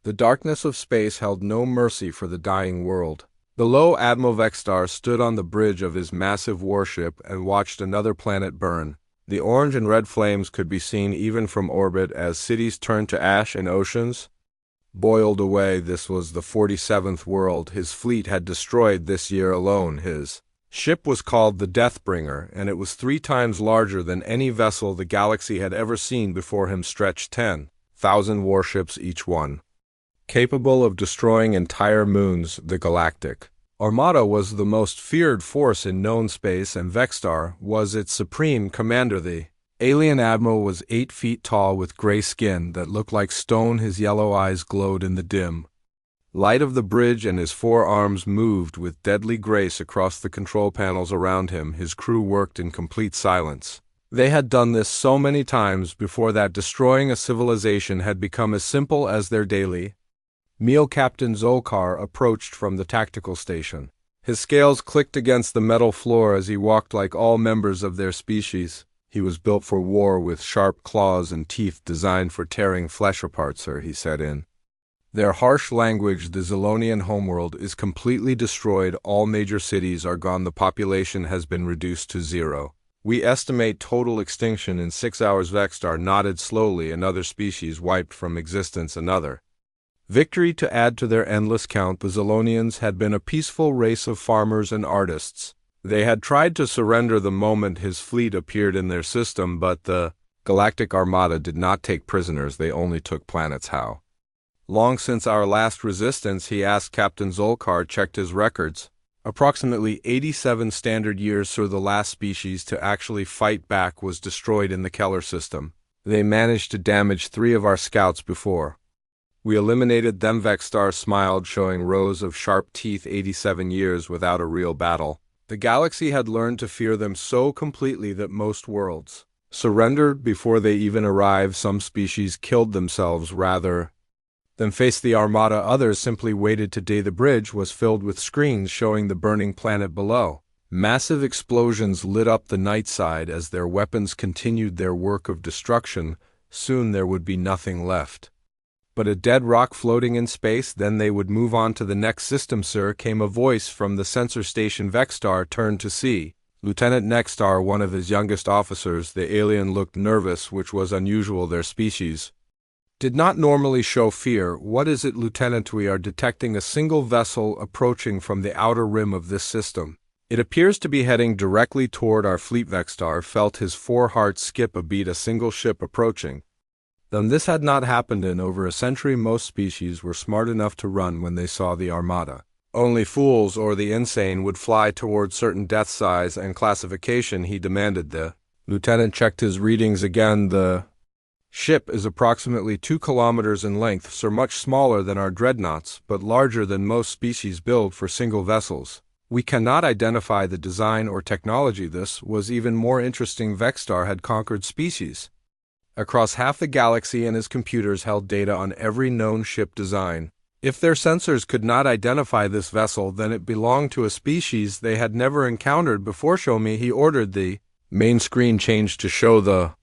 The darkness of space held no mercy for the dying world. Below, Admiral Vextar stood on the bridge of his massive warship and watched another planet burn. The orange and red flames could be seen even from orbit as cities turned to ash and oceans boiled away. This was the 47th world his fleet had destroyed this year alone. His ship was called the Deathbringer, and it was 3 times larger than any vessel the galaxy had ever seen before him. Stretched 10,000 warships each one, capable of destroying entire moons. The Galactic Armada was the most feared force in known space, and Vextar was its supreme commander. The alien admiral was 8 feet tall with gray skin that looked like stone. His yellow eyes glowed in the dim light of the bridge, and his 4 arms moved with deadly grace across the control panels around him. His crew worked in complete silence. They had done this so many times before that destroying a civilization had become as simple as their daily meal. Captain Zolkar approached from the tactical station. His scales clicked against the metal floor as he walked like all members of their species. He was built for war with sharp claws and teeth designed for tearing flesh apart, sir, he said in their harsh language. The Zilonian homeworld is completely destroyed. All major cities are gone. The population has been reduced to 0. We estimate total extinction in 6 hours. Vextar nodded slowly. Another species wiped from existence. Another victory to add to their endless count. The Zilonians had been a peaceful race of farmers and artists. They had tried to surrender the moment his fleet appeared in their system, but the Galactic Armada did not take prisoners. They only took planets. How long since our last resistance? He asked. Captain Zolkar checked his records. Approximately 87 standard years, sir. The last species to actually fight back was destroyed in the Keller system. They managed to damage 3 of our scouts before we eliminated them. Vextar smiled, showing rows of sharp teeth. 87 years without a real battle. The galaxy had learned to fear them so completely that most worlds surrendered before they even arrived. Some species killed themselves rather than face the Armada. Others simply waited today. The bridge was filled with screens showing the burning planet below. Massive explosions lit up the night side as their weapons continued their work of destruction. Soon there would be nothing left but a dead rock floating in space. Then they would move on to the next system, sir, came a voice from the sensor station. Vextar turned to see Lieutenant Nextar, one of his youngest officers. The alien looked nervous, which was unusual. Their species did not normally show fear. What is it, Lieutenant? We are detecting a single vessel approaching from the outer rim of this system. It appears to be heading directly toward our fleet. Vextar felt his 4 hearts skip a beat. A single ship approaching. Then this had not happened in over a century. Most species were smart enough to run when they saw the Armada. Only fools or the insane would fly toward certain death size and classification, he demanded. The lieutenant checked his readings again. The ship is approximately 2 kilometers in length, sir, much smaller than our dreadnoughts, but larger than most species built for single vessels. We cannot identify the design or technology. This was even more interesting. Vextar had conquered species across half the galaxy, and his computers held data on every known ship design. If their sensors could not identify this vessel, then it belonged to a species they had never encountered before. Show me, he ordered. The main screen changed to show the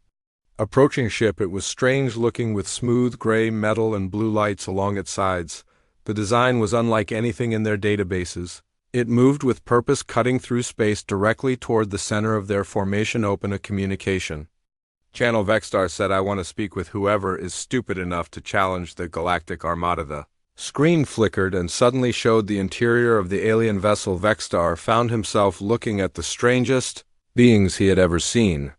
approaching ship. It was strange looking, with smooth gray metal and blue lights along its sides. The design was unlike anything in their databases. It moved with purpose, cutting through space directly toward the center of their formation. Open a communication channel. Vextar said, I want to speak with whoever is stupid enough to challenge the Galactic Armada. The screen flickered and suddenly showed the interior of the alien vessel. Vextar found himself looking at the strangest beings he had ever seen.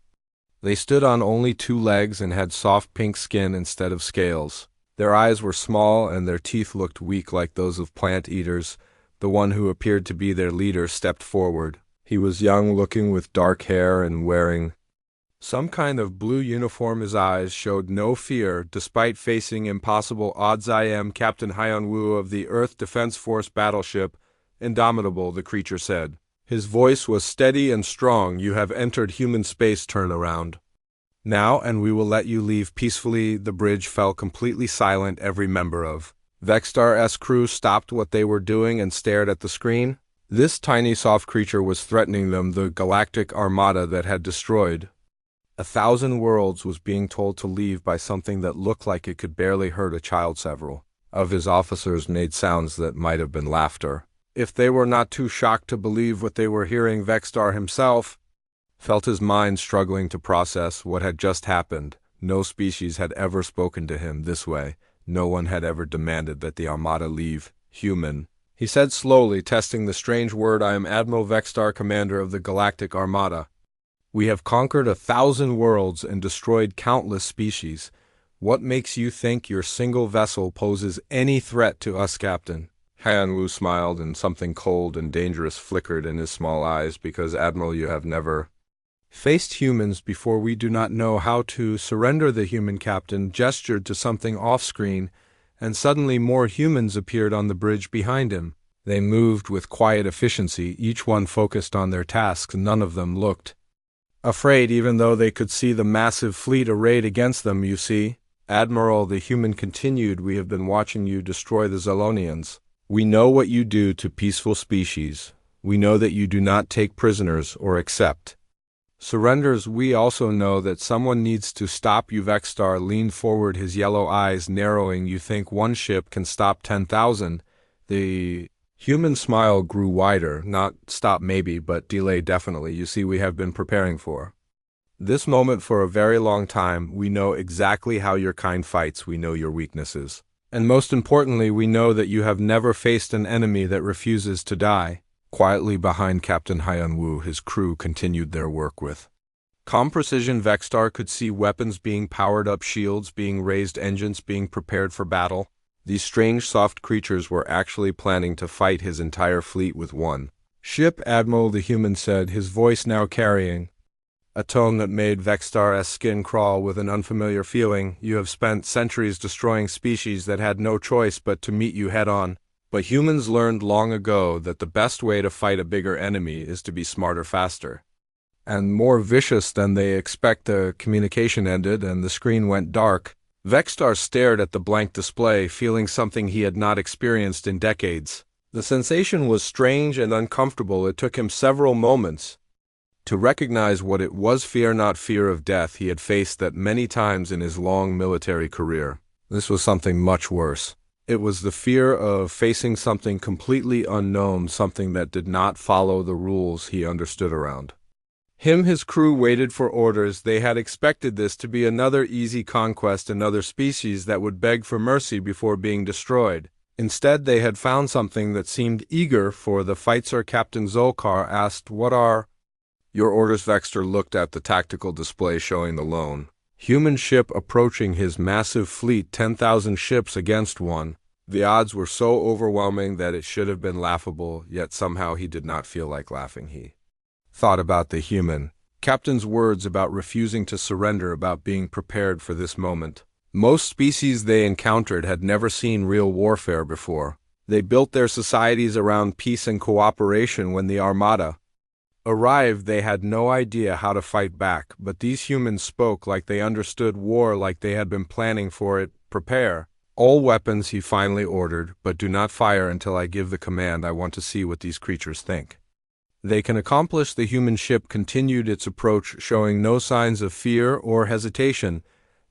They stood on only 2 legs and had soft pink skin instead of scales. Their eyes were small and their teeth looked weak, like those of plant eaters. The one who appeared to be their leader stepped forward. He was young looking, with dark hair and wearing some kind of blue uniform. His eyes showed no fear, despite facing impossible odds. I am Captain Hyun Woo of the Earth Defense Force Battleship Indomitable, the creature said. His voice was steady and strong. You have entered human space. Turn around now, and we will let you leave peacefully. The bridge fell completely silent. Every member of Vextar's crew stopped what they were doing and stared at the screen. This tiny soft creature was threatening them. The Galactic Armada that had destroyed 1,000 worlds was being told to leave by something that looked like it could barely hurt a child. Several of his officers made sounds that might have been laughter. If they were not too shocked to believe what they were hearing, Vextar himself felt his mind struggling to process what had just happened. No species had ever spoken to him this way. No one had ever demanded that the Armada leave. Human. He said slowly, testing the strange word, "I am Admiral Vextar, commander of the Galactic Armada. We have conquered 1,000 worlds and destroyed countless species. What makes you think your single vessel poses any threat to us, Captain?" Han Wu smiled, and something cold and dangerous flickered in his small eyes. "Because, Admiral, you have never faced humans before. We do not know how to surrender." The human captain gestured to something off-screen, and suddenly more humans appeared on the bridge behind him. They moved with quiet efficiency, each one focused on their tasks. None of them looked afraid, even though they could see the massive fleet arrayed against them. "You see, Admiral," the human continued, "we have been watching you destroy the Zolonians. We know what you do to peaceful species. We know that you do not take prisoners or accept surrenders. We also know that someone needs to stop you." Vextar leaned forward, his yellow eyes narrowing. "You think one ship can stop 10,000? The human smile grew wider. "Not stop maybe, but delay definitely. You see, we have been preparing for this moment for a very long time. We know exactly how your kind fights. We know your weaknesses. And most importantly, we know that you have never faced an enemy that refuses to die." Quietly behind Captain Han Wu, his crew continued their work with calm precision. Vextar could see weapons being powered up, shields being raised, engines being prepared for battle. These strange, soft creatures were actually planning to fight his entire fleet with one ship. "Admiral," the human said, his voice now carrying a tone that made Vextar's skin crawl with an unfamiliar feeling. "You have spent centuries destroying species that had no choice but to meet you head-on. But humans learned long ago that the best way to fight a bigger enemy is to be smarter, faster, and more vicious than they expect." The communication ended, and the screen went dark. Vextar stared at the blank display, feeling something he had not experienced in decades. The sensation was strange and uncomfortable. It took him several moments to recognize what it was. Fear, not fear of death. He had faced that many times in his long military career. This was something much worse. It was the fear of facing something completely unknown, something that did not follow the rules he understood around him. His crew waited for orders. They had expected this to be another easy conquest, another species that would beg for mercy before being destroyed. Instead, they had found something that seemed eager for the fight. "Sir," Captain Zolkar asked, "what are your orders?" Vextar looked at the tactical display showing the lone human ship approaching his massive fleet. 10,000 ships against one. The odds were so overwhelming that it should have been laughable, yet somehow he did not feel like laughing. He thought about the human captain's words about refusing to surrender, about being prepared for this moment. Most species they encountered had never seen real warfare before. They built their societies around peace and cooperation. When the Armada arrived, they had no idea how to fight back, but these humans spoke like they understood war, like they had been planning for it. "Prepare all weapons," he finally ordered, "but do not fire until I give the command. I want to see what these creatures think they can accomplish." The human ship continued its approach, showing no signs of fear or hesitation.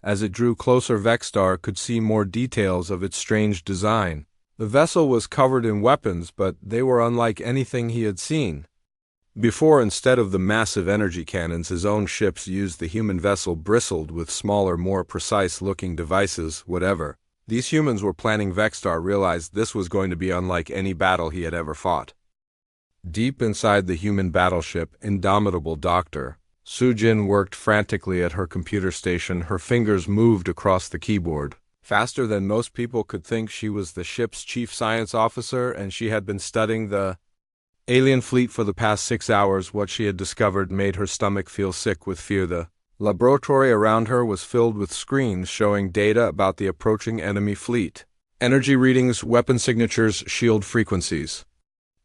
As it drew closer, Vextar could see more details of its strange design. The vessel was covered in weapons, but they were unlike anything he had seen before. Instead of the massive energy cannons his own ships used, the human vessel bristled with smaller, more precise-looking devices. Whatever these humans were planning, Vextar realized this was going to be unlike any battle he had ever fought. Deep inside the human battleship, indomitable Dr. Sujin worked frantically at her computer station. Her fingers moved across the keyboard faster than most people could think. She was the ship's chief science officer, and she had been studying the alien fleet for the past 6 hours. What she had discovered made her stomach feel sick with fear. The laboratory around her was filled with screens showing data about the approaching enemy fleet. Energy readings, weapon signatures, shield frequencies.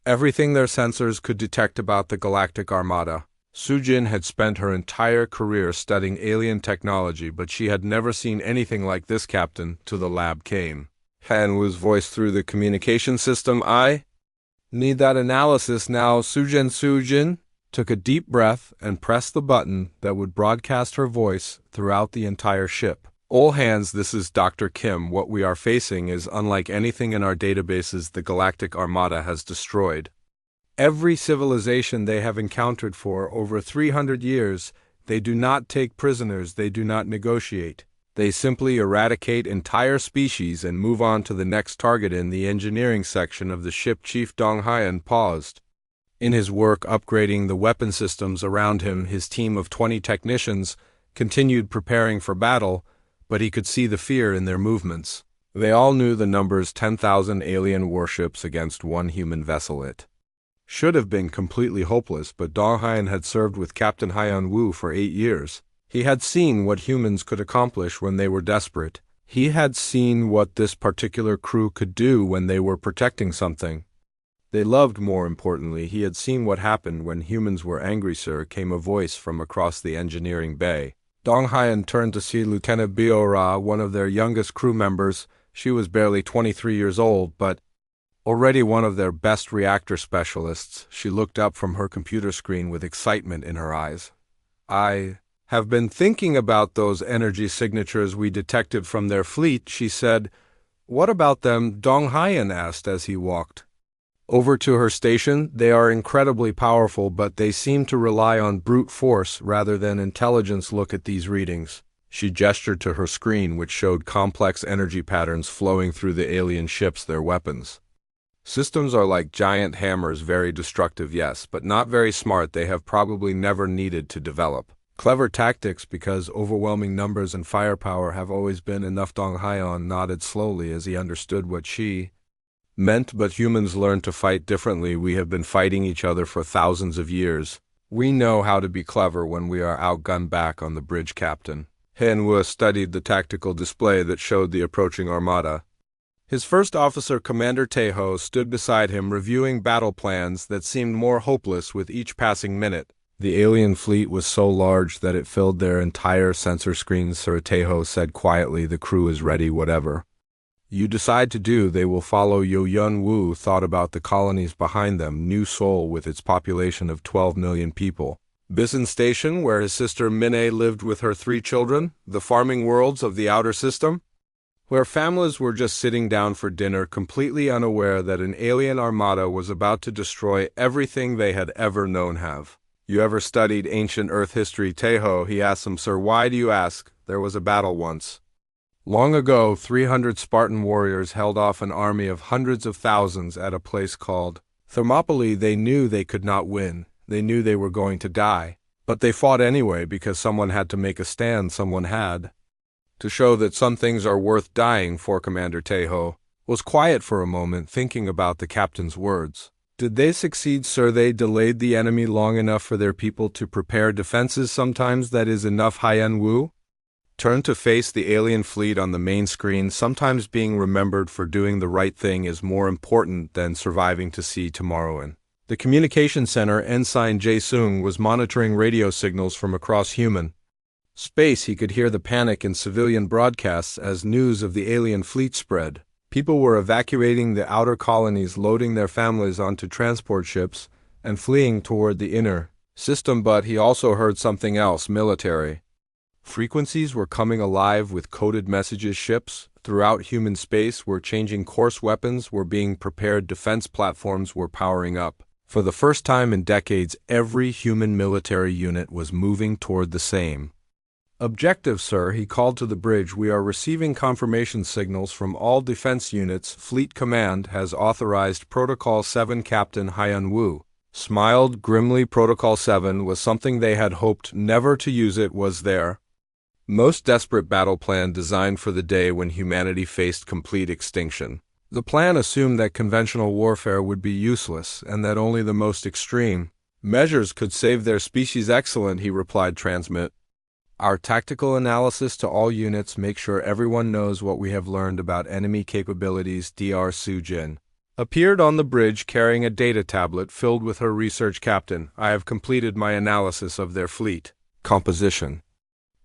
Everything their sensors could detect about the Galactic Armada. Sujin had spent her entire career studying alien technology, but she had never seen anything like this. "Captain," to the lab came Han Wu's voice through the communication system. "I need that analysis now." Sujin took a deep breath and pressed the button that would broadcast her voice throughout the entire ship. All hands, this is Dr. Kim. What we are facing is unlike anything in our databases the Galactic Armada has destroyed. Every civilization they have encountered for over 300 years, they do not take prisoners, they do not negotiate. They simply eradicate entire species and move on to the next target. In the engineering section of the ship, Chief Dong Hyan paused. In his work upgrading the weapon systems around him, his team of 20 technicians continued preparing for battle, but he could see the fear in their movements. They all knew the numbers 10,000 alien warships against one human vessel. It should have been completely hopeless, but Dong Hyan had served with Captain Hyan Wu for 8 years. He had seen what humans could accomplish when they were desperate. He had seen what this particular crew could do when they were protecting something they loved. More importantly, he had seen what happened when humans were angry. Sir, came a voice from across the engineering bay. Dong Hyan turned to see Lieutenant Biora, one of their youngest crew members. She was barely 23 years old, but already one of their best reactor specialists. She looked up from her computer screen with excitement in her eyes. I have been thinking about those energy signatures we detected from their fleet, she said. What about them? Dong Hyan asked as he walked over to her station. They are incredibly powerful, but they seem to rely on brute force rather than intelligence. Look at these readings. She gestured to her screen, which showed complex energy patterns flowing through the alien ships. Their weapons systems are like giant hammers, very destructive, yes, but not very smart. They have probably never needed to develop clever tactics because overwhelming numbers and firepower have always been enough. Dong Hyan nodded slowly as he understood what she meant, but humans learn to fight differently. We have been fighting each other for thousands of years. We know how to be clever when we are outgunned. Back on the bridge, Captain Hyan Wu studied the tactical display that showed the approaching armada. His first officer, Commander Taeho, stood beside him, reviewing battle plans that seemed more hopeless with each passing minute. The alien fleet was so large that it filled their entire sensor screens. Sir, Taeho said quietly, the crew is ready. Whatever you decide to do, they will follow. Yo-Yun Wu thought about the colonies behind them. New Seoul, with its population of 12 million people. Bison Station, where his sister Minnie lived with her 3 children. The farming worlds of the outer system, where families were just sitting down for dinner, completely unaware that an alien armada was about to destroy everything they had ever known. Have you ever studied ancient Earth history, Taeho? He asked him. Sir, why do you ask? There was a battle once. Long ago, 300 Spartan warriors held off an army of hundreds of thousands at a place called Thermopylae. They knew they could not win. They knew they were going to die. But they fought anyway because someone had to make a stand. Someone had to show that some things are worth dying for. Commander Taeho was quiet for a moment, thinking about the captain's words. Did they succeed, sir? They delayed the enemy long enough for their people to prepare defenses. Sometimes that is enough. Hyan Wu turned to face the alien fleet on the main screen. Sometimes being remembered for doing the right thing is more important than surviving to see tomorrow. In the communication center, Ensign Jae-sung was monitoring radio signals from across human space. He could hear the panic in civilian broadcasts as news of the alien fleet spread. People were evacuating the outer colonies, loading their families onto transport ships, and fleeing toward the inner system. But he also heard something else. Military frequencies were coming alive with coded messages. Ships throughout human space were changing course. Weapons were being prepared. Defense platforms were powering up. For the first time in decades, every human military unit was moving toward the same objective. Sir, he called to the bridge, we are receiving confirmation signals from all defense units. Fleet Command has authorized Protocol 7. Captain Hyan Wu smiled grimly. Protocol 7 was something they had hoped never to use. It was their most desperate battle plan, designed for the day when humanity faced complete extinction. The plan assumed that conventional warfare would be useless and that only the most extreme measures could save their species. Excellent, he replied. Transmit our tactical analysis to all units. Make sure everyone knows what we have learned about enemy capabilities. Dr. Soo-jin appeared on the bridge carrying a data tablet filled with her research. Captain, I have completed my analysis of their fleet composition.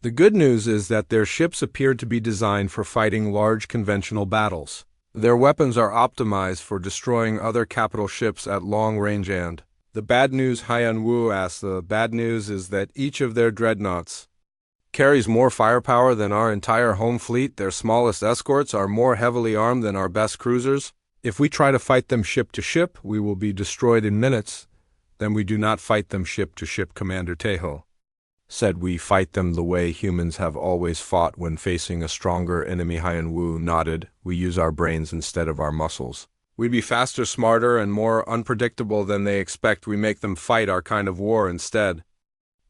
The good news is that their ships appear to be designed for fighting large conventional battles. Their weapons are optimized for destroying other capital ships at long range. And the bad news, Hyan Wu asked. The bad news is that each of their dreadnoughts carries more firepower than our entire home fleet. Their smallest escorts are more heavily armed than our best cruisers. If we try to fight them ship to ship, we will be destroyed in minutes. Then we do not fight them ship to ship, Commander Tejo said. We fight them the way humans have always fought when facing a stronger enemy. Hyan Wu nodded. We use our brains instead of our muscles. We'd be faster, smarter, and more unpredictable than they expect. We make them fight our kind of war instead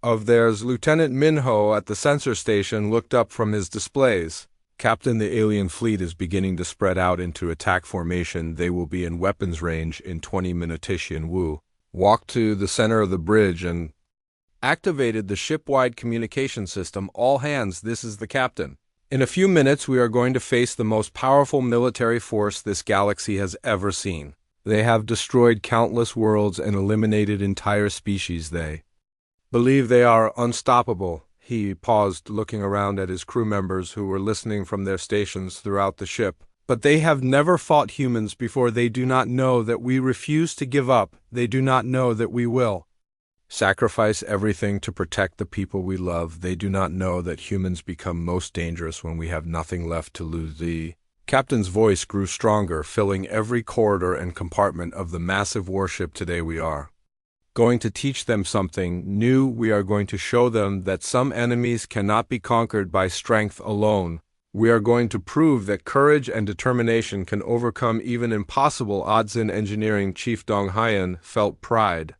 of theirs. Lieutenant Minho at the sensor station looked up from his displays. Captain, the alien fleet is beginning to spread out into attack formation. They will be in weapons range in 20 minutes. Hyan Wu walked to the center of the bridge and activated the ship-wide communication system. All hands, this is the captain. In a few minutes, we are going to face the most powerful military force this galaxy has ever seen. They have destroyed countless worlds and eliminated entire species. They believe they are unstoppable. He paused, looking around at his crew members who were listening from their stations throughout the ship. But they have never fought humans before. They do not know that we refuse to give up. They do not know that we will sacrifice everything to protect the people we love. They do not know that humans become most dangerous when we have nothing left to lose. The captain's voice grew stronger, filling every corridor and compartment of the massive warship. Today we are going to teach them something new. We are going to show them that some enemies cannot be conquered by strength alone. We are going to prove that courage and determination can overcome even impossible odds. In engineering, Chief Dong Hyan felt pride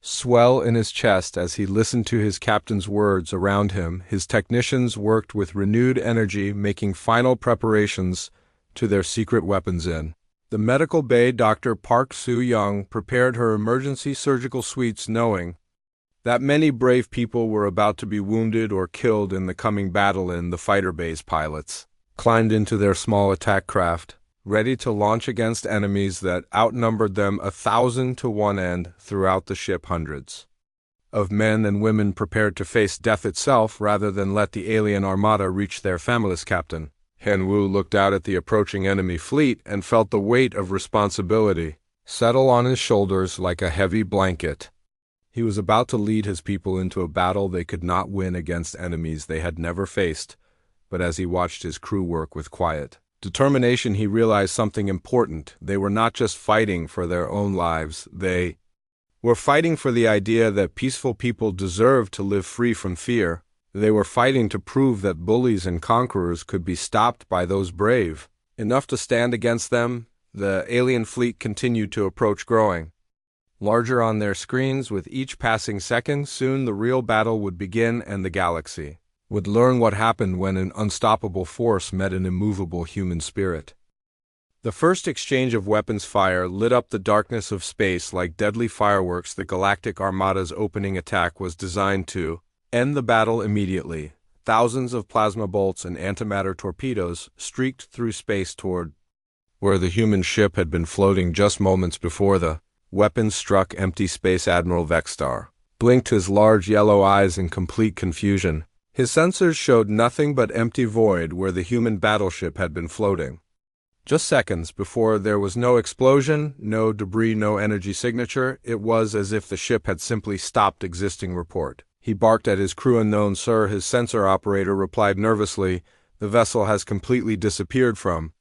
swell in his chest as he listened to his captain's words. Around him, his technicians worked with renewed energy, making final preparations to their secret weapons. In the medical bay, Dr. Park Soo-young prepared her emergency surgical suites, knowing that many brave people were about to be wounded or killed in the coming battle. In the fighter base, pilots climbed into their small attack craft, ready to launch against enemies that outnumbered them 1,000 to 1. And throughout the ship, hundreds of men and women prepared to face death itself rather than let the alien armada reach their families. Captain Hyan Wu looked out at the approaching enemy fleet and felt the weight of responsibility settle on his shoulders like a heavy blanket. He was about to lead his people into a battle they could not win against enemies they had never faced. But as he watched his crew work with quiet determination, he realized something important. They were not just fighting for their own lives. They were fighting for the idea that peaceful people deserve to live free from fear. They were fighting to prove that bullies and conquerors could be stopped by those brave enough to stand against them. The alien fleet continued to approach, growing larger on their screens with each passing second. Soon the real battle would begin, and the galaxy would learn what happened when an unstoppable force met an immovable human spirit. The first exchange of weapons fire lit up the darkness of space like deadly fireworks. The Galactic Armada's opening attack was designed to end the battle immediately. Thousands of plasma bolts and antimatter torpedoes streaked through space toward where the human ship had been floating just moments before. The weapons struck empty space. Admiral Vextar blinked his large yellow eyes in complete confusion. His sensors showed nothing but empty void where the human battleship had been floating. Just seconds before, there was no explosion, no debris, no energy signature. It was as if the ship had simply stopped existing. Report. He barked at his crew. Unknown, sir, his sensor operator replied nervously. The vessel has completely disappeared from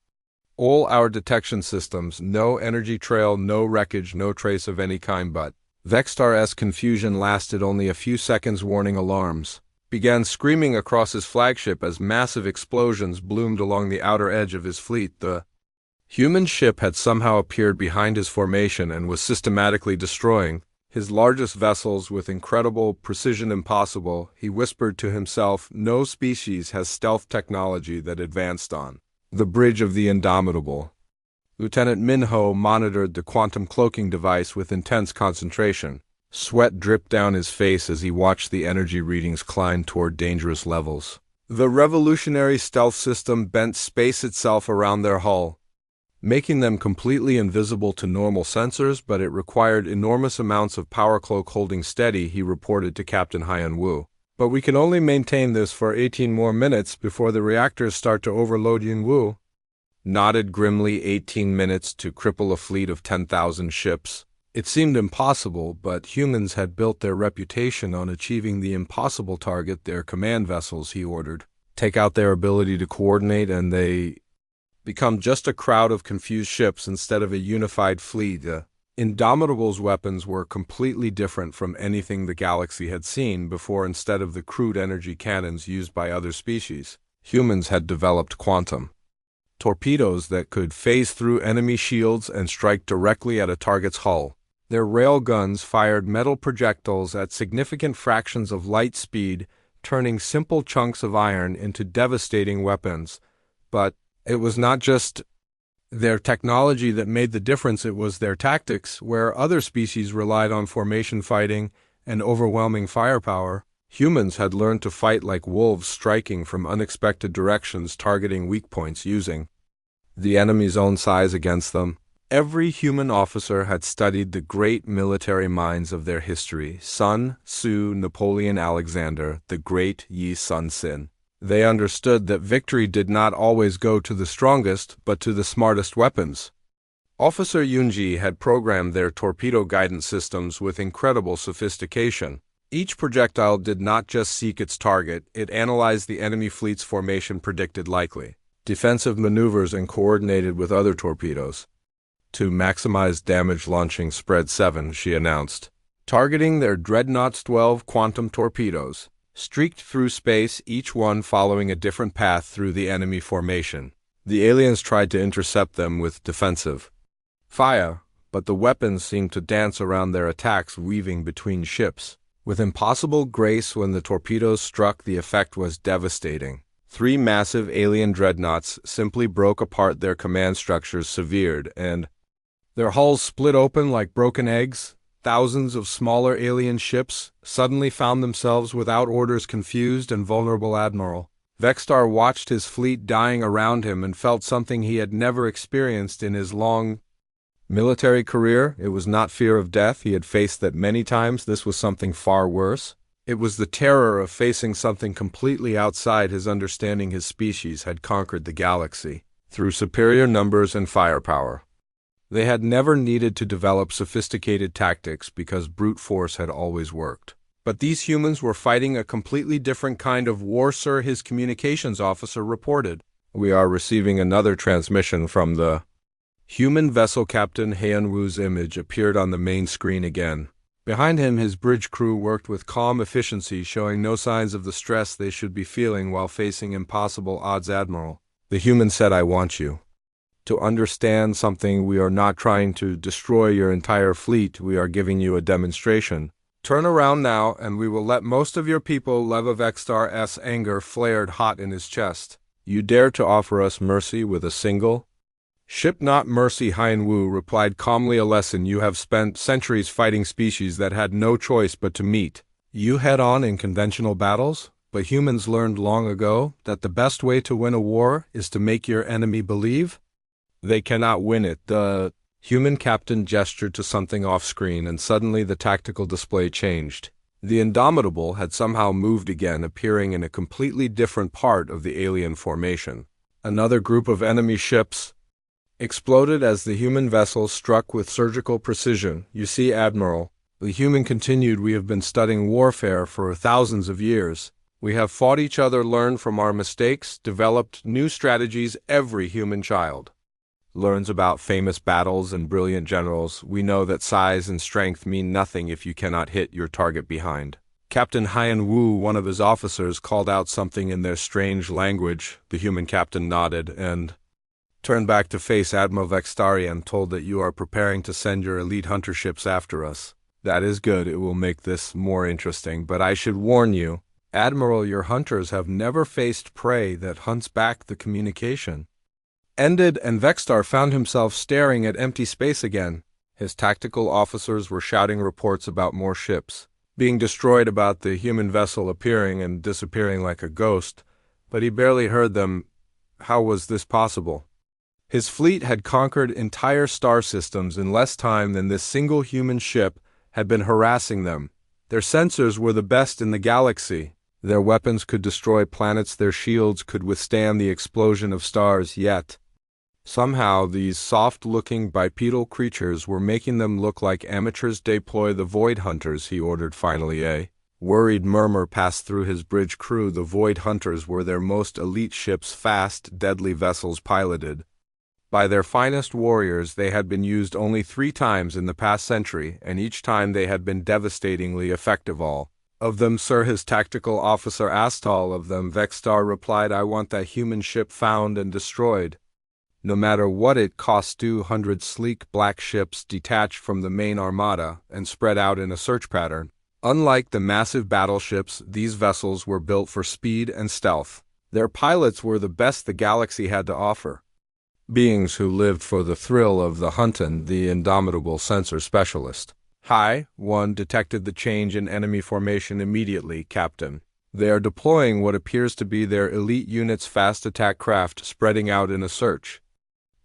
all our detection systems. No energy trail, no wreckage, no trace of any kind. But Vextar's confusion lasted only a few seconds. Warning alarms began screaming across his flagship as massive explosions bloomed along the outer edge of his fleet. The human ship had somehow appeared behind his formation and was systematically destroying his largest vessels with incredible precision. Impossible, he whispered to himself. No species has stealth technology that advanced on the bridge of the Indomitable. Lieutenant Minho monitored the quantum cloaking device with intense concentration. Sweat dripped down his face as he watched the energy readings climb toward dangerous levels. The revolutionary stealth system bent space itself around their hull, making them completely invisible to normal sensors, but it required enormous amounts of power. Cloak holding steady, he reported to Captain Hyan Wu. But we can only maintain this for 18 more minutes before the reactors start to overload. Yin Wu nodded grimly. 18 minutes to cripple a fleet of 10,000 ships. It seemed impossible, but humans had built their reputation on achieving the impossible target. Their command vessels, he ordered, take out their ability to coordinate, and they become just a crowd of confused ships instead of a unified fleet. The Indomitable's weapons were completely different from anything the galaxy had seen before. Instead of the crude energy cannons used by other species, humans had developed quantum torpedoes that could phase through enemy shields and strike directly at a target's hull. Their rail guns fired metal projectiles at significant fractions of light speed, turning simple chunks of iron into devastating weapons. But it was not just their technology that made the difference, it was their tactics. Where other species relied on formation fighting and overwhelming firepower, humans had learned to fight like wolves, striking from unexpected directions, targeting weak points, using the enemy's own size against them. Every human officer had studied the great military minds of their history: Sun Tzu, Napoleon, Alexander the Great, Yi Sun Sin. They understood that victory did not always go to the strongest, but to the smartest weapons. Officer Yunji had programmed their torpedo guidance systems with incredible sophistication. Each projectile did not just seek its target, it analyzed the enemy fleet's formation, predicted likely defensive maneuvers, and coordinated with other torpedoes to maximize damage. Launching Spread 7, she announced, targeting their Dreadnought's 12 quantum torpedoes, streaked through space, each one following a different path through the enemy formation. The aliens tried to intercept them with defensive fire, but the weapons seemed to dance around their attacks, weaving between ships with impossible grace. When the torpedoes struck, the effect was devastating. 3 massive alien dreadnoughts simply broke apart, their command structures severed, and their hulls split open like broken eggs. Thousands of smaller alien ships suddenly found themselves without orders, confused and vulnerable. Admiral Vextar watched his fleet dying around him and felt something he had never experienced in his long military career. It was not fear of death. He had faced that many times. This was something far worse. It was the terror of facing something completely outside his understanding. His species had conquered the galaxy through superior numbers and firepower. They had never needed to develop sophisticated tactics because brute force had always worked. But these humans were fighting a completely different kind of war, sir, his communications officer reported. We are receiving another transmission from the human vessel. Captain Heian-Wu's image appeared on the main screen again. Behind him, his bridge crew worked with calm efficiency, showing no signs of the stress they should be feeling while facing impossible odds. Admiral, the human said, I want you to understand something. We are not trying to destroy your entire fleet. We are giving you a demonstration. Turn around now, and we will let most of your people live. Vextar's anger flared hot in his chest. You dare to offer us mercy with a single ship? Not mercy, Heian-Wu replied calmly. A lesson. You have spent centuries fighting species that had no choice but to meet you head-on in conventional battles, but humans learned long ago that the best way to win a war is to make your enemy believe they cannot win it. The human captain gestured to something off-screen, and suddenly the tactical display changed. The Indomitable had somehow moved again, appearing in a completely different part of the alien formation. Another group of enemy ships exploded as the human vessel struck with surgical precision. You see, Admiral, the human continued, we have been studying warfare for thousands of years. We have fought each other, learned from our mistakes, developed new strategies. Every human child learns about famous battles and brilliant generals. We know that size and strength mean nothing if you cannot hit your target behind. Captain Heian-Wu, one of his officers, called out something in their strange language. The human captain nodded and turned back to face Admiral Vextarian, told that you are preparing to send your elite hunter ships after us. That is good. It will make this more interesting, but I should warn you, Admiral, your hunters have never faced prey that hunts back. The communication ended, and Vextar found himself staring at empty space again. His tactical officers were shouting reports about more ships being destroyed, about the human vessel appearing and disappearing like a ghost, but he barely heard them. How was this possible? His fleet had conquered entire star systems in less time than this single human ship had been harassing them. Their sensors were the best in the galaxy. Their weapons could destroy planets. Their shields could withstand the explosion of stars. Yet Somehow, these soft-looking bipedal creatures were making them look like amateurs. Deploy the Void Hunters, he ordered finally. A worried murmur passed through his bridge crew. The Void Hunters were their most elite ships, fast, deadly vessels piloted by their finest warriors. They had been used only 3 times in the past century, and each time they had been devastatingly effective. All of them, sir, his tactical officer asked. All of them, Vexstar replied. I want that human ship found and destroyed. No matter what it costs. 200 sleek black ships detached from the main armada and spread out in a search pattern. Unlike the massive battleships, these vessels were built for speed and stealth. Their pilots were the best the galaxy had to offer. Beings who lived for the thrill of the hunt. And the indomitable sensor specialist. Hi, one detected the change in enemy formation immediately, Captain. They are deploying what appears to be their elite unit's fast attack craft, spreading out in a search.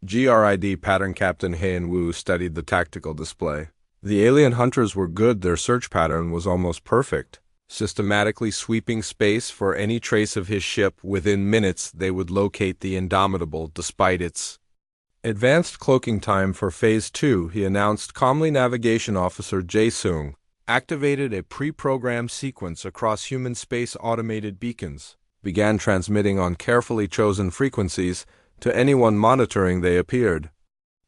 Grid pattern. Captain Heian Wu studied the tactical display. The alien hunters were good. Their search pattern was almost perfect, systematically sweeping space for any trace of his ship. Within minutes, they would locate the Indomitable, despite its advanced cloaking time. For Phase 2, he announced calmly. Navigation Officer Jae-sung activated a pre-programmed sequence across human space. Automated beacons began transmitting on carefully chosen frequencies to anyone monitoring. They appeared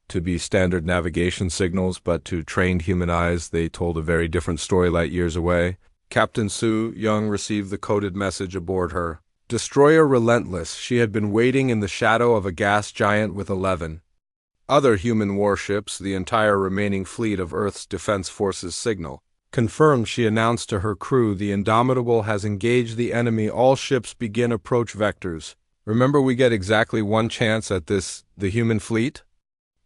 to be standard navigation signals, but to trained human eyes, they told a very different story. Light years away, Captain Su Young received the coded message aboard her destroyer Relentless. She had been waiting in the shadow of a gas giant with 11 other human warships, the entire remaining fleet of Earth's Defense Forces. Signal confirmed, she announced to her crew. The Indomitable has engaged the enemy. All ships begin approach vectors. Remember, we get exactly 1 chance at this. The human fleet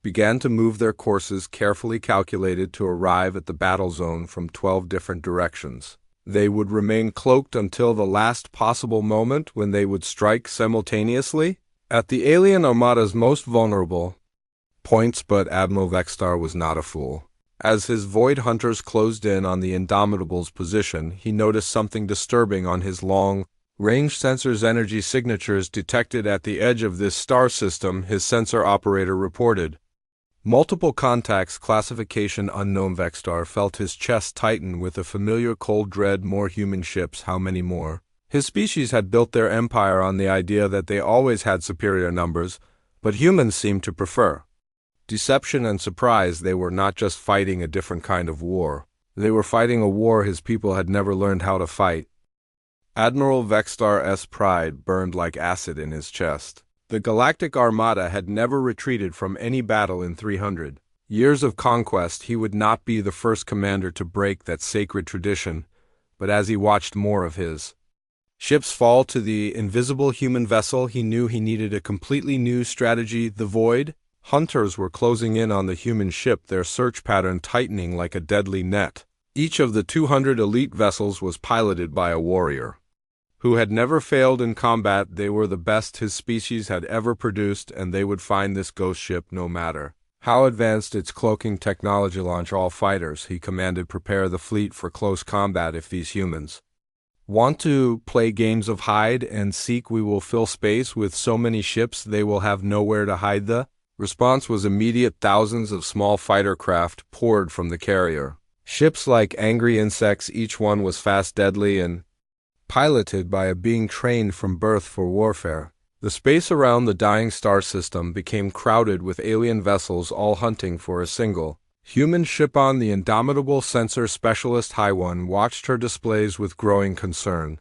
began to move their courses, carefully calculated to arrive at the battle zone from 12 different directions. They would remain cloaked until the last possible moment, when they would strike simultaneously at the alien armada's most vulnerable points. But Admiral Vexstar was not a fool. As his Void Hunters closed in on the Indomitable's position, he noticed something disturbing on his long-range sensors. Energy signatures detected at the edge of this star system, his sensor operator reported. Multiple contacts. Classification unknown. Vexstar felt his chest tighten with a familiar cold dread. More human ships. How many more? His species had built their empire on the idea that they always had superior numbers, but humans seemed to prefer deception and surprise. They were not just fighting a different kind of war. They were fighting a war his people had never learned how to fight. Admiral Vexstar's pride burned like acid in his chest. The Galactic Armada had never retreated from any battle in 300 years of conquest. He would not be the first commander to break that sacred tradition, but as he watched more of his ships fall to the invisible human vessel, he knew he needed a completely new strategy. The Void Hunters were closing in on the human ship, their search pattern tightening like a deadly net. Each of the 200 elite vessels was piloted by a warrior who had never failed in combat. They were the best his species had ever produced, and they would find this ghost ship no matter how advanced its cloaking technology. Launch all fighters, he commanded. Prepare the fleet for close combat. If these humans want to play games of hide and seek, we will fill space with so many ships they will have nowhere to hide. The response was immediate. Thousands of small fighter craft poured from the carrier. Ships like angry insects, each one was fast, deadly, and piloted by a being trained from birth for warfare. The space around the dying star system became crowded with alien vessels, all hunting for a single human ship. On the Indomitable sensor specialist Haiwan watched her displays with growing concern.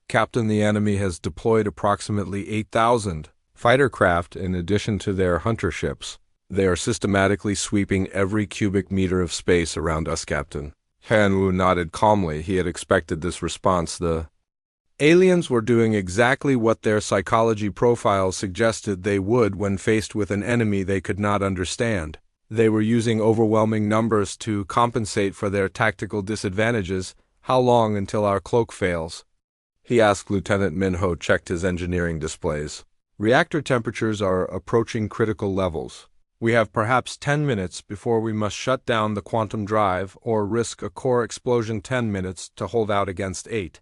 Captain, the enemy has deployed approximately 8,000 fighter craft in addition to their hunter ships. They are systematically sweeping every cubic meter of space around us, Captain. Han Wu nodded calmly. He had expected this response. The aliens were doing exactly what their psychology profiles suggested they would when faced with an enemy they could not understand. They were using overwhelming numbers to compensate for their tactical disadvantages. How long until our cloak fails? He asked. Lieutenant Minho checked his engineering displays. Reactor temperatures are approaching critical levels. We have perhaps 10 minutes before we must shut down the quantum drive or risk a core explosion. 10 minutes to hold out against 8.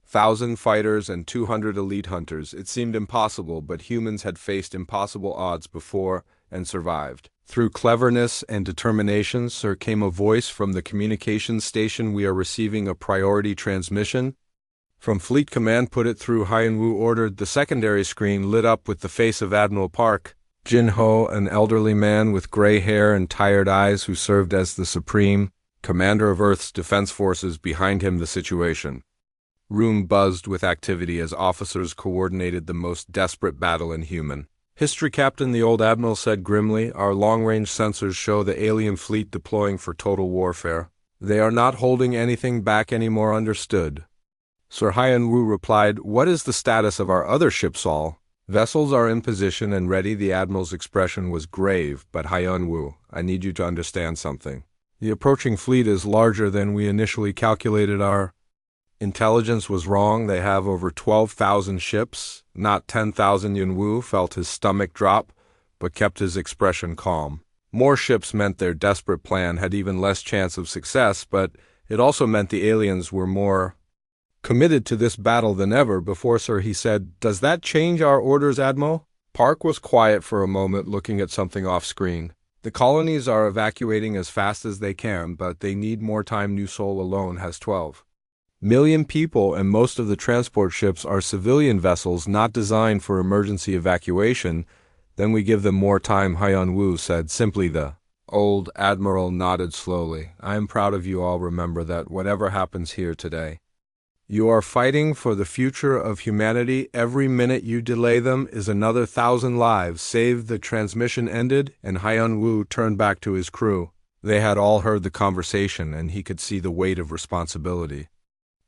1,000 fighters and 200 elite hunters. It seemed impossible, but humans had faced impossible odds before and survived. Through cleverness and determination, sir, came a voice from the communications station. We are receiving a priority transmission. From Fleet Command, put it through, Hyan Wu ordered. The secondary screen lit up with the face of Admiral Park Jin-ho, an elderly man with gray hair and tired eyes who served as the supreme commander of Earth's defense forces. Behind him, the situation room buzzed with activity as officers coordinated the most desperate battle in human history. Captain, the old admiral said grimly, our long-range sensors show the alien fleet deploying for total warfare. They are not holding anything back anymore. Understood. Sir Hyan Wu replied, what is the status of our other ships? All vessels are in position and ready. The admiral's expression was grave, but Hyan Wu, I need you to understand something. The approaching fleet is larger than we initially calculated. Our intelligence was wrong. They have over 12,000 ships, not 10,000. Yun Wu felt his stomach drop, but kept his expression calm. More ships meant their desperate plan had even less chance of success, but it also meant the aliens were more committed to this battle than ever before. Sir, he said, does that change our orders, Admiral? Park was quiet for a moment, looking at something off-screen. The colonies are evacuating as fast as they can, but they need more time. New Seoul alone has 12 million people, and most of the transport ships are civilian vessels not designed for emergency evacuation. Then we give them more time, Hyan Wu said simply. The old admiral nodded slowly. I am proud of you all. Remember that whatever happens here today, you are fighting for the future of humanity. Every minute you delay them is another 1,000 lives saved. The transmission ended, and Hyan Wu turned back to his crew. They had all heard the conversation, and he could see the weight of responsibility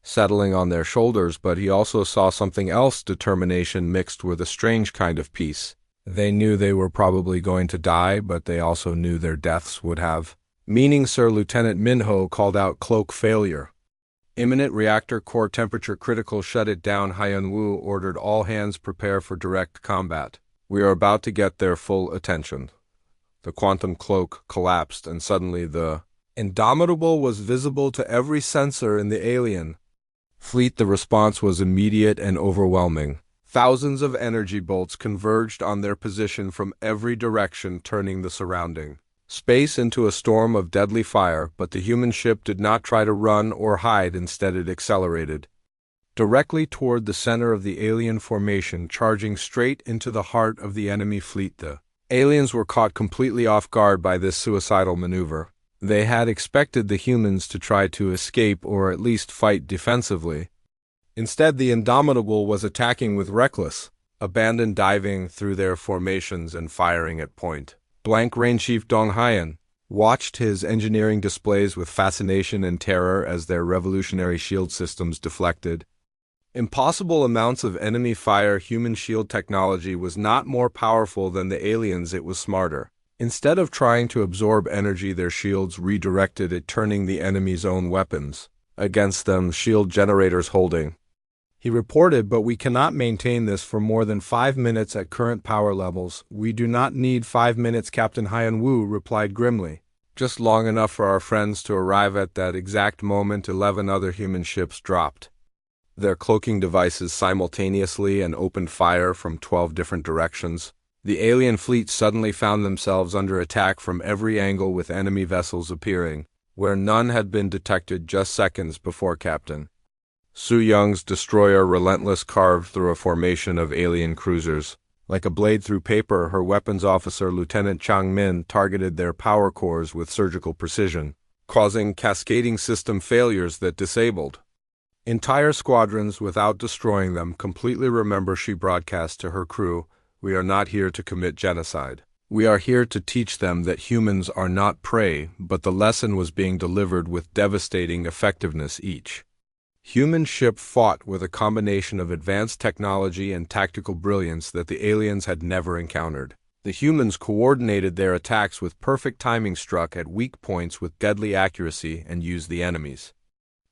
settling on their shoulders, but he also saw something else, determination mixed with a strange kind of peace. They knew they were probably going to die, but they also knew their deaths would have meaning. Sir, Lieutenant Minho called out, cloak failure. Imminent, reactor core temperature critical. Shut it down. Hyan Wu ordered all hands prepare for direct combat. We are about to get their full attention. The quantum cloak collapsed, and suddenly the Indomitable was visible to every sensor in the alien fleet. The response was immediate and overwhelming. Thousands of energy bolts converged on their position from every direction, turning the surrounding space into a storm of deadly fire. But the human ship did not try to run or hide. Instead, it accelerated directly toward the center of the alien formation, charging straight into the heart of the enemy fleet. The aliens were caught completely off guard by this suicidal maneuver. They had expected the humans to try to escape or at least fight defensively. Instead, the Indomitable was attacking with reckless abandon, diving through their formations and firing at point blank range. Chief Dong Hyan watched his engineering displays with fascination and terror as their revolutionary shield systems deflected impossible amounts of enemy fire. Human shield technology was not more powerful than the aliens, it was smarter. Instead of trying to absorb energy, their shields redirected it, turning the enemy's own weapons against them. Shield generators holding, he reported, but we cannot maintain this for more than 5 minutes at current power levels. We do not need 5 minutes, Captain Hyan Wu replied grimly. Just long enough for our friends to arrive. At that exact moment, 11 other human ships dropped their cloaking devices simultaneously and opened fire from 12 different directions. The alien fleet suddenly found themselves under attack from every angle, with enemy vessels appearing where none had been detected just seconds before. Captain Su Young's destroyer Relentless carved through a formation of alien cruisers like a blade through paper. Her weapons officer, Lieutenant Chang Min, targeted their power cores with surgical precision, causing cascading system failures that disabled entire squadrons without destroying them completely. Remember, she broadcast to her crew, we are not here to commit genocide. We are here to teach them that humans are not prey. But the lesson was being delivered with devastating effectiveness. Each human ship fought with a combination of advanced technology and tactical brilliance that the aliens had never encountered. The humans coordinated their attacks with perfect timing, struck at weak points with deadly accuracy, and used the enemy's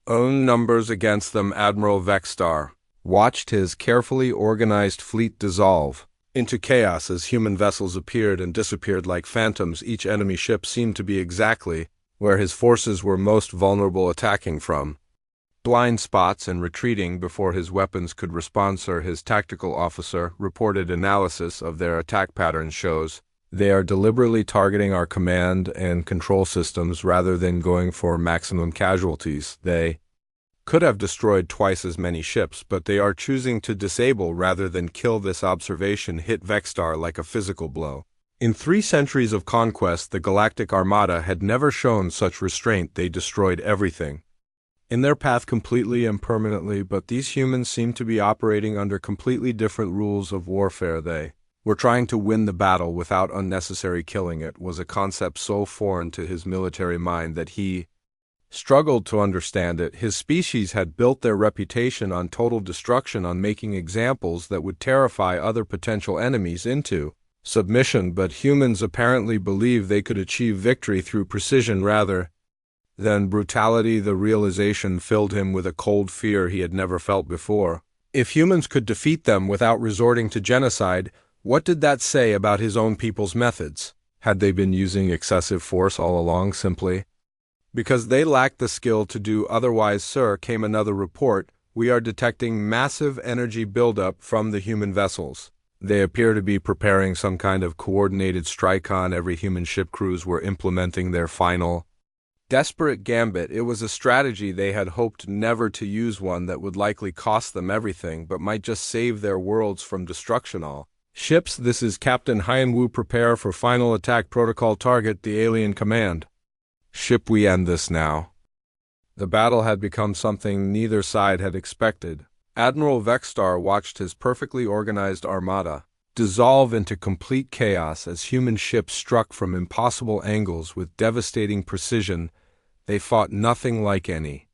own numbers against them. Admiral Vexstar watched his carefully organized fleet dissolve into chaos as human vessels appeared and disappeared like phantoms. Each enemy ship seemed to be exactly where his forces were most vulnerable, attacking from blind spots and retreating before his weapons could respond, sir. His tactical officer reported analysis of their attack patterns shows they are deliberately targeting our command and control systems rather than going for maximum casualties. They could have destroyed twice as many ships, but they are choosing to disable rather than kill. This observation hit Vexstar like a physical blow. In 3 centuries of conquest, the Galactic Armada had never shown such restraint. They destroyed everything in their path completely and permanently, but these humans seem to be operating under completely different rules of warfare. They were trying to win the battle without unnecessary killing. It was a concept so foreign to his military mind that he struggled to understand it. His species had built their reputation on total destruction, on making examples that would terrify other potential enemies into submission, but humans apparently believed they could achieve victory through precision rather than brutality. The realization filled him with a cold fear he had never felt before. If humans could defeat them without resorting to genocide, what did that say about his own people's methods? Had they been using excessive force all along simply because they lacked the skill to do otherwise? Sir, came another report. We are detecting massive energy buildup from the human vessels. They appear to be preparing some kind of coordinated strike on every human ship. Crews were implementing their final desperate gambit. It was a strategy they had hoped never to use, one that would likely cost them everything but might just save their worlds from destruction. All ships, this is Captain Hyan-Woo. Prepare for final attack protocol. Target the alien command ship. We end this now. The battle had become something neither side had expected. Admiral Vexstar watched his perfectly organized armada dissolve into complete chaos as human ships struck from impossible angles with devastating precision. They fought nothing like any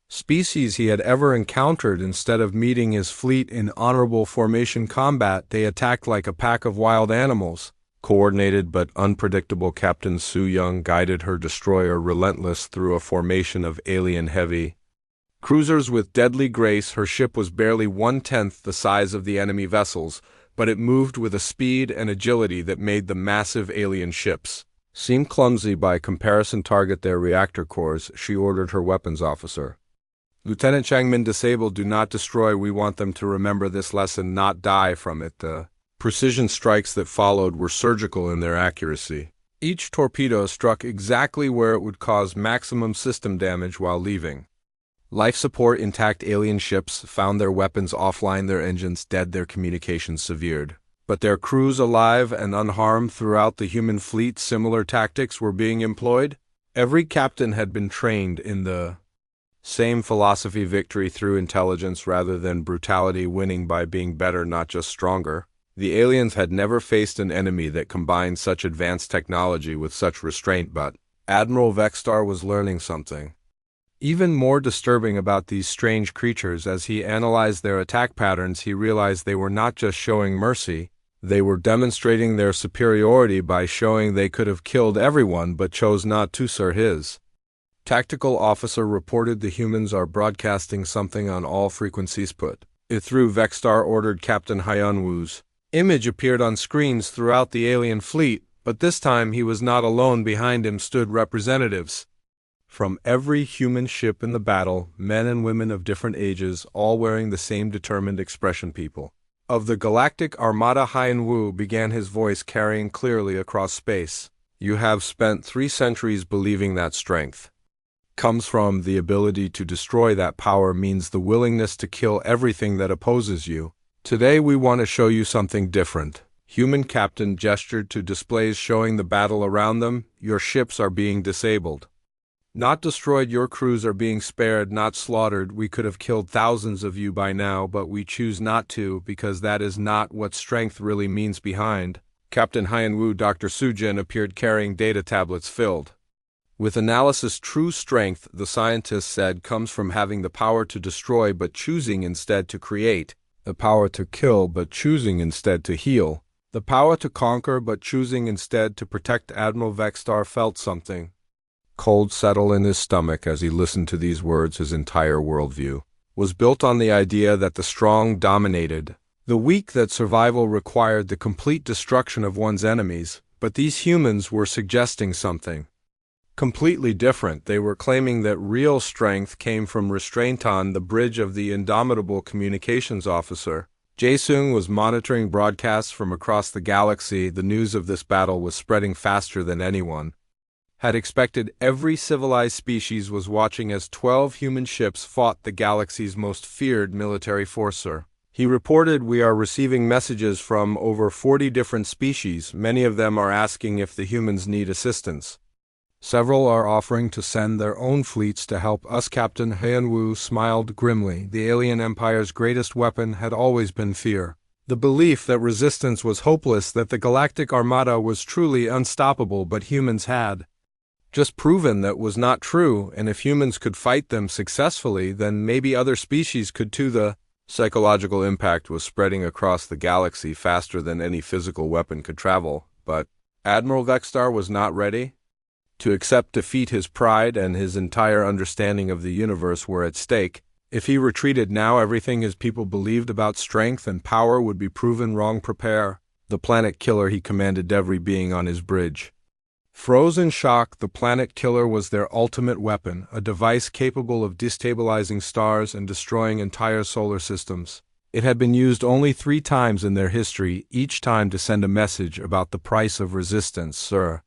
species he had ever encountered. Instead of meeting his fleet in honorable formation combat, they attacked like a pack of wild animals. Coordinated but unpredictable, Captain Su-young guided her destroyer relentless through a formation of alien heavy cruisers with deadly grace. Her ship was barely 1/10 the size of the enemy vessels, but it moved with a speed and agility that made the massive alien ships seem clumsy by comparison. Target their reactor cores, she ordered her weapons officer. Lieutenant Changmin, disable, do not destroy. We want them to remember this lesson, not die from it. The precision strikes that followed were surgical in their accuracy. Each torpedo struck exactly where it would cause maximum system damage while leaving life support intact. Alien ships found their weapons offline, their engines dead, their communications severed, but their crews alive and unharmed. Throughout the human fleet, similar tactics were being employed. Every captain had been trained in the same philosophy: victory through intelligence rather than brutality, winning by being better, not just stronger. The aliens had never faced an enemy that combined such advanced technology with such restraint, but Admiral Vexstar was learning something even more disturbing about these strange creatures. As he analyzed their attack patterns, he realized they were not just showing mercy, they were demonstrating their superiority by showing they could have killed everyone but chose not to. Sir, his tactical officer reported, the humans are broadcasting something on all frequencies. Put it through. Vexstar ordered. Captain Hyan-Woo's image appeared on screens throughout the alien fleet, but this time he was not alone. Behind him stood representatives from every human ship in the battle, men and women of different ages, all wearing the same determined expression. People of the Galactic Armada. Hyan-Woo began, his voice carrying clearly across space. You have spent 3 centuries believing that strength comes from the ability to destroy. That power means the willingness to kill everything that opposes you. Today we want to show you something different. Human captain gestured to displays showing the battle around them. Your ships are being disabled, not destroyed. Your crews are being spared, not slaughtered. We could have killed thousands of you by now, but we choose not to because that is not what strength really means. Behind Captain Hyan-Woo, Dr. Sujin appeared carrying data tablets filled with analysis. True strength, the scientist said, comes from having the power to destroy but choosing instead to create, the power to kill but choosing instead to heal, the power to conquer but choosing instead to protect. Admiral Vexstar felt something cold settle in his stomach as he listened to these words. His entire worldview was built on the idea that the strong dominated the weak, that survival required the complete destruction of one's enemies, but these humans were suggesting something completely different. They were claiming that real strength came from restraint on the bridge of the indomitable communications officer. Jae-sung was monitoring broadcasts from across the galaxy. The news of this battle was spreading faster than anyone had expected. Every civilized species was watching as 12 human ships fought the galaxy's most feared military forcer. He reported, "We are receiving messages from over 40 different species. Many of them are asking if the humans need assistance. Several are offering to send their own fleets to help us." Captain Hyun-woo smiled grimly. The alien empire's greatest weapon had always been fear. The belief that resistance was hopeless, that the Galactic Armada was truly unstoppable, but humans had just proven that was not true, and if humans could fight them successfully, then maybe other species could too. The psychological impact was spreading across the galaxy faster than any physical weapon could travel, but Admiral Vextar was not ready to accept defeat. His pride and his entire understanding of the universe were at stake. If he retreated now, everything his people believed about strength and power would be proven wrong. "Prepare the planet killer," he commanded every being on his bridge. Frozen in shock, the planet killer was their ultimate weapon, a device capable of destabilizing stars and destroying entire solar systems. It had been used only 3 times in their history, each time to send a message about the price of resistance. "Sir,"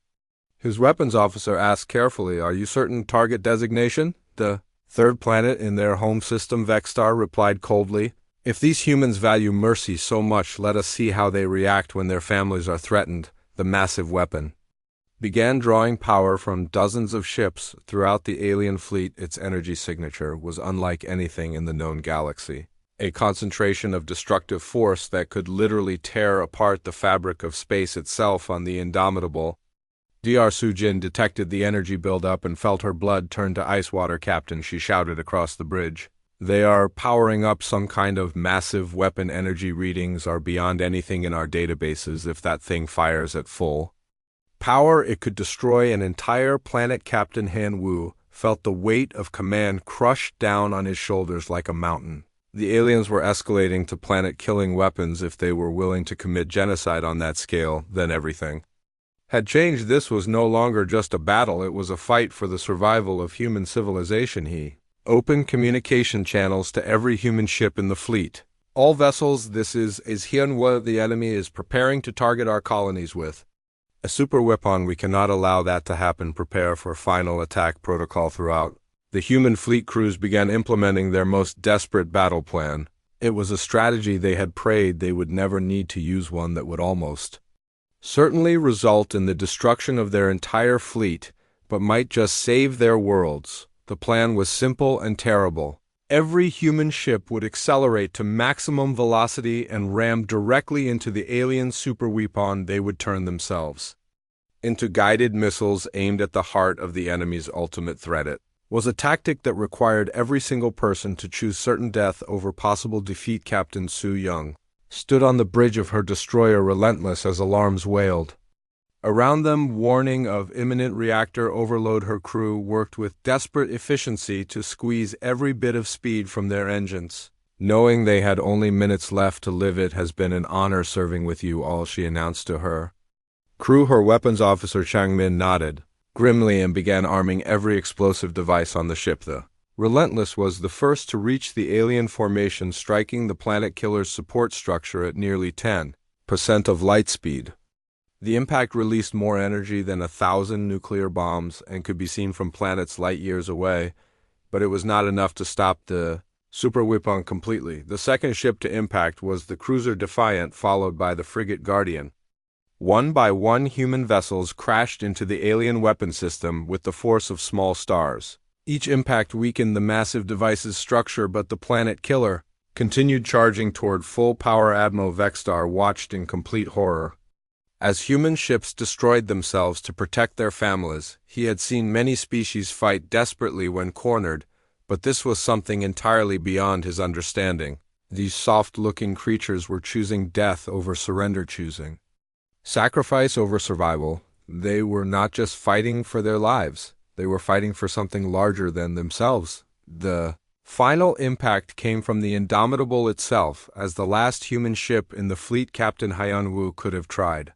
his weapons officer asked carefully, "are you certain target designation?" "The 3rd planet in their home system," Vextar replied coldly. "If these humans value mercy so much, let us see how they react when their families are threatened." The massive weapon began drawing power from dozens of ships throughout the alien fleet. Its energy signature was unlike anything in the known galaxy, a concentration of destructive force that could literally tear apart the fabric of space itself. On the indomitable Dr. Sujin detected the energy buildup and felt her blood turn to ice water. "Captain," she shouted across the bridge, "they are powering up some kind of massive weapon. Energy readings are beyond anything in our databases. If that thing fires at full power, it could destroy an entire planet." Captain Han-woo felt the weight of command crush down on his shoulders like a mountain. The aliens were escalating to planet-killing weapons. If they were willing to commit genocide on that scale, then everything had changed. This was no longer just a battle, it was a fight for the survival of human civilization. He opened communication channels to every human ship in the fleet. "All vessels, this is Hyun-woo. The enemy is preparing to target our colonies with a super weapon. We cannot allow that to happen. Prepare for final attack protocol." Throughout the human fleet, crews began implementing their most desperate battle plan. It was a strategy they had prayed they would never need to use, one that would almost certainly result in the destruction of their entire fleet, but might just save their worlds. The plan was simple and terrible. Every human ship would accelerate to maximum velocity and ram directly into the alien super weapon. They would turn themselves into guided missiles aimed at the heart of the enemy's ultimate threat. It was a tactic that required every single person to choose certain death over possible defeat. Captain Soo-young stood on the bridge of her destroyer, relentless as alarms wailed around them, warning of imminent reactor overload. Her crew worked with desperate efficiency to squeeze every bit of speed from their engines, knowing they had only minutes left to live. "It has been an honor serving with you all," she announced to her crew. Her weapons officer Chang-min nodded grimly and began arming every explosive device on the ship. The Relentless was the first to reach the alien formation, striking the planet killer's support structure at nearly 10% of light speed. The impact released more energy than 1,000 nuclear bombs and could be seen from planets light years away, but it was not enough to stop the super weapon completely. The second ship to impact was the cruiser Defiant, followed by the frigate Guardian. One by one, human vessels crashed into the alien weapon system with the force of small stars. Each impact weakened the massive device's structure, but the planet killer continued charging toward full power. Admiral Vextar watched in complete horror as human ships destroyed themselves to protect their families. He had seen many species fight desperately when cornered, but this was something entirely beyond his understanding. These soft-looking creatures were choosing death over surrender, choosing sacrifice over survival. They were not just fighting for their lives, they were fighting for something larger than themselves. The final impact came from the Indomitable itself. As the last human ship in the fleet, Captain Hyun-woo could have tried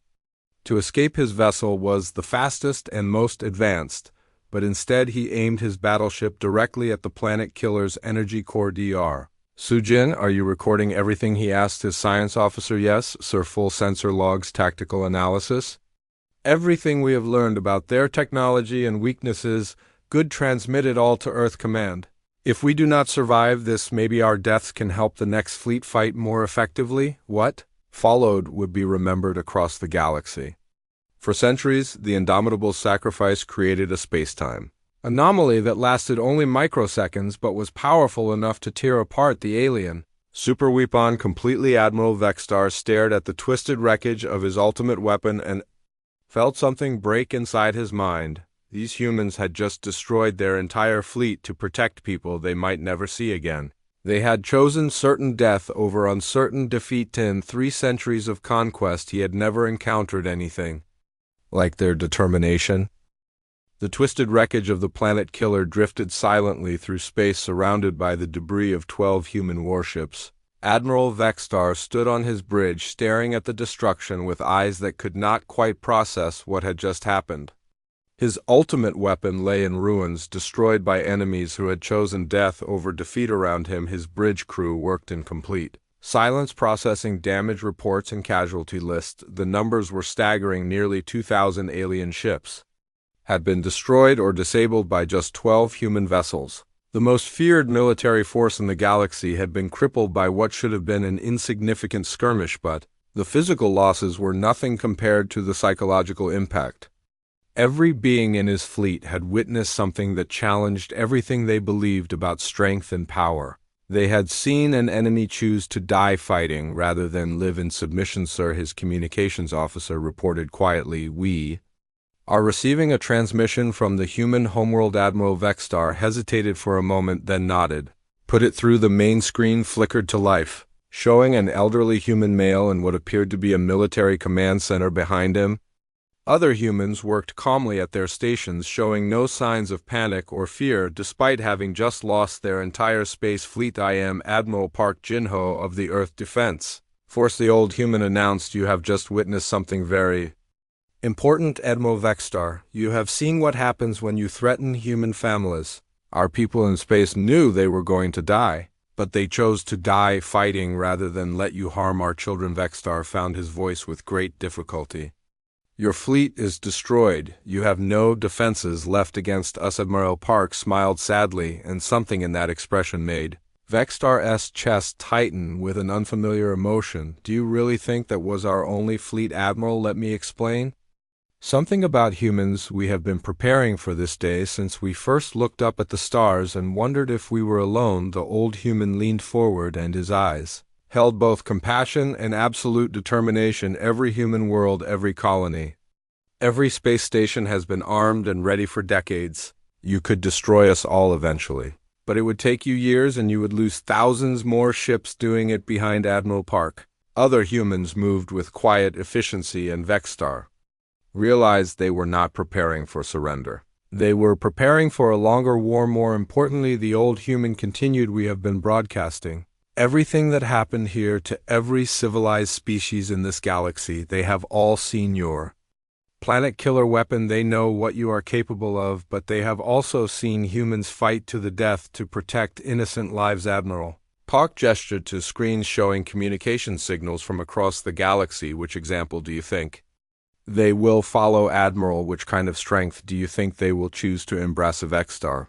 to escape. His vessel was the fastest and most advanced, but instead he aimed his battleship directly at the planet killer's energy core DR. Sujin, are you recording everything he asked his science officer? Yes, sir. Full sensor logs, tactical analysis. Everything we have learned about their technology and weaknesses, good, transmit it all to Earth Command. If we do not survive this, maybe our deaths can help the next fleet fight more effectively. What followed would be remembered across the galaxy. For centuries, the indomitable sacrifice created a space-time anomaly that lasted only microseconds but was powerful enough to tear apart the alien. Super Weapon completely Admiral Vexstar stared at the twisted wreckage of his ultimate weapon and felt something break inside his mind. These humans had just destroyed their entire fleet to protect people they might never see again. They had chosen certain death over uncertain defeat. In 3 centuries of conquest, he had never encountered anything like their determination. The twisted wreckage of the planet killer drifted silently through space, surrounded by the debris of 12 human warships. Admiral Vexstar stood on his bridge, staring at the destruction with eyes that could not quite process what had just happened. His ultimate weapon lay in ruins, destroyed by enemies who had chosen death over defeat. Around him, his bridge crew worked in complete silence, processing damage reports and casualty lists. The numbers were staggering. Nearly 2,000 alien ships had been destroyed or disabled by just 12 human vessels. The most feared military force in the galaxy had been crippled by what should have been an insignificant skirmish, but the physical losses were nothing compared to the psychological impact. Every being in his fleet had witnessed something that challenged everything they believed about strength and power. They had seen an enemy choose to die fighting rather than live in submission. Sir, his communications officer reported quietly. We are receiving a transmission from the human homeworld. Admiral Vexstar hesitated for a moment, then nodded. Put it through. The main screen flickered to life, showing an elderly human male in what appeared to be a military command center behind him. Other humans worked calmly at their stations, showing no signs of panic or fear despite having just lost their entire space fleet. I am Admiral Park Jin-ho of the Earth Defense Force, the old human announced. You have just witnessed something very important, Admiral Vexstar. You have seen what happens when you threaten human families. Our people in space knew they were going to die, but they chose to die fighting rather than let you harm our children. Vexstar found his voice with great difficulty. Your fleet is destroyed. You have no defenses left against us. Admiral Park smiled sadly, and something in that expression made Vexstar's chest tighten with an unfamiliar emotion. Do you really think that was our only fleet, Admiral? Let me explain. Something about humans. We have been preparing for this day since we first looked up at the stars and wondered if we were alone. The old human leaned forward, and his eyes held both compassion and absolute determination. Every human world, every colony, every space station has been armed and ready for decades. You could destroy us all eventually, but it would take you years and you would lose thousands more ships doing it. Behind Admiral Park, other humans moved with quiet efficiency, and Vexstar realized they were not preparing for surrender. They were preparing for a longer war. More importantly, the old human continued. We have been broadcasting everything that happened here to every civilized species in this galaxy. They have all seen your planet killer weapon. They know what you are capable of, but they have also seen humans fight to the death to protect innocent lives. Admiral Park gestured to screens showing communication signals from across the galaxy. Which example do you think they will follow, Admiral? Which kind of strength do you think they will choose to embrace? Vexstar